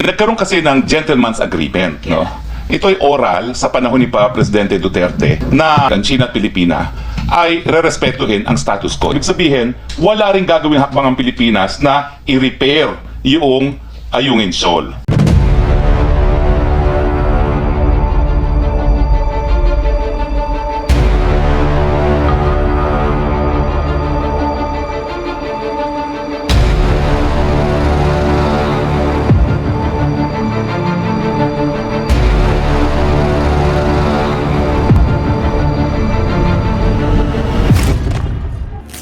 Nagkaroon kasi ng gentleman's agreement, no? Ito ay oral sa panahon ni Presidente Duterte na ang China at Pilipina ay rerespetuhin ang status quo. Ibig sabihin, wala ring gagawin hakbang ang Pilipinas na i-repair yung Ayungin Shoal.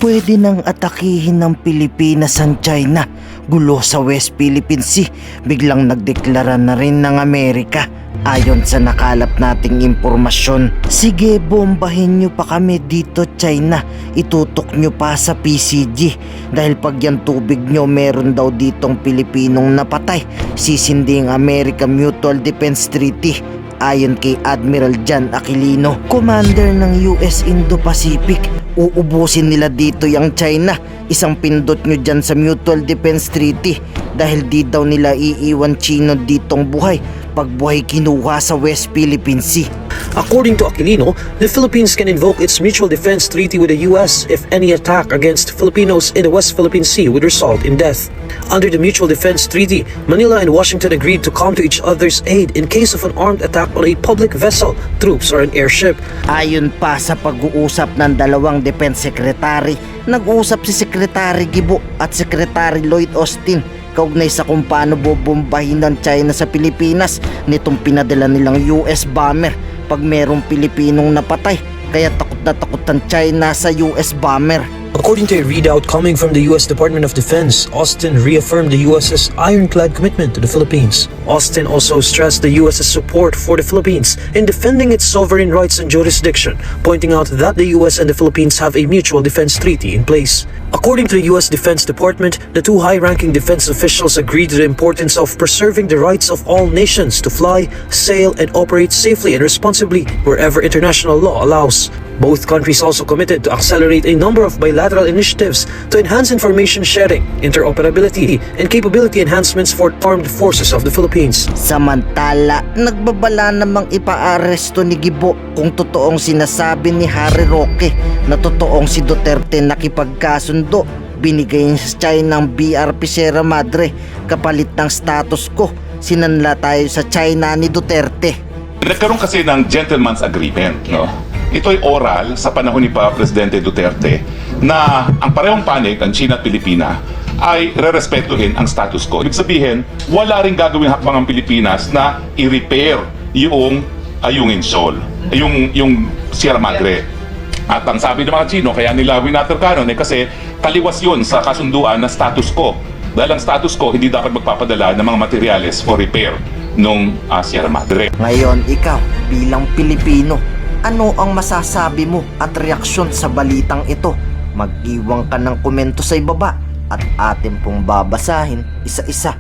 Pwede nang atakihin ng Pilipinas ang China. Gulo sa West Philippine Sea. Biglang nagdeklara na rin ng Amerika. Ayon sa nakalap nating impormasyon. Sige, bombahin nyo pa kami dito, China. Itutok nyo pa sa PCG. Dahil pag yan tubig nyo, meron daw ditong Pilipinong napatay. Sisindi ang American Mutual Defense Treaty. Ayon kay Admiral John Aquilino, commander ng US Indo-Pacific. Uubusin nila dito yung China. Isang pindot nyo dyan sa Mutual Defense Treaty. Dahil di daw nila iiwan Chino ditong buhay pag buhay kinuha sa West Philippine Sea. According to Aquilino, the Philippines can invoke its mutual defense treaty with the U.S. if any attack against Filipinos in the West Philippine Sea would result in death. Under the mutual defense treaty, Manila and Washington agreed to come to each other's aid in case of an armed attack on a public vessel, troops, or an airship. Ayon pa sa pag-uusap ng dalawang defense secretary, nag-uusap si Secretary Gibo at Secretary Lloyd Austin kaugnay sa kung paano bobombahin ng China sa Pilipinas nitong pinadala nilang US bomber pag merong Pilipinong napatay. Kaya takot na takot ang China sa US bomber. According to a readout coming from the U.S. Department of Defense, Austin reaffirmed the U.S.'s ironclad commitment to the Philippines. Austin also stressed the U.S.'s support for the Philippines in defending its sovereign rights and jurisdiction, pointing out that the U.S. and the Philippines have a mutual defense treaty in place. According to the U.S. Defense Department, the two high-ranking defense officials agreed to the importance of preserving the rights of all nations to fly, sail, and operate safely and responsibly wherever international law allows. Both countries also committed to accelerate a number of bilateral initiatives to enhance information sharing, interoperability, and capability enhancements for armed forces of the Philippines. Samantala, nagbabala namang ipaaresto ni Gibo kung totoong sinasabi ni Harry Roque na totoong si Duterte nakipagkasundo. Binigay niya sa China ng BRP Sierra Madre kapalit ng status quo. Sinanla tayo sa China ni Duterte. Nagkaroon kasi ng gentleman's agreement, no? Ito ay oral sa panahon ni Presidente Duterte na ang parehong panig, ang China at Pilipina, ay rerespetuhin ang status quo. Ibig sabihin, wala rin gagawin hakbang ang Pilipinas na i-repair yung Ayungin Shoal, yung Sierra Madre. At ang sabi ng mga Chino, kaya nila winaterkanon kasi taliwas yun sa kasunduan na status quo. Dahil ang status quo, hindi dapat magpapadala ng mga materyales for repair nung Sierra Madre. Ngayon, ikaw bilang Pilipino, ano ang masasabi mo at reaksyon sa balitang ito? Mag-iwan ka ng komento sa ibaba at atin pong babasahin isa-isa.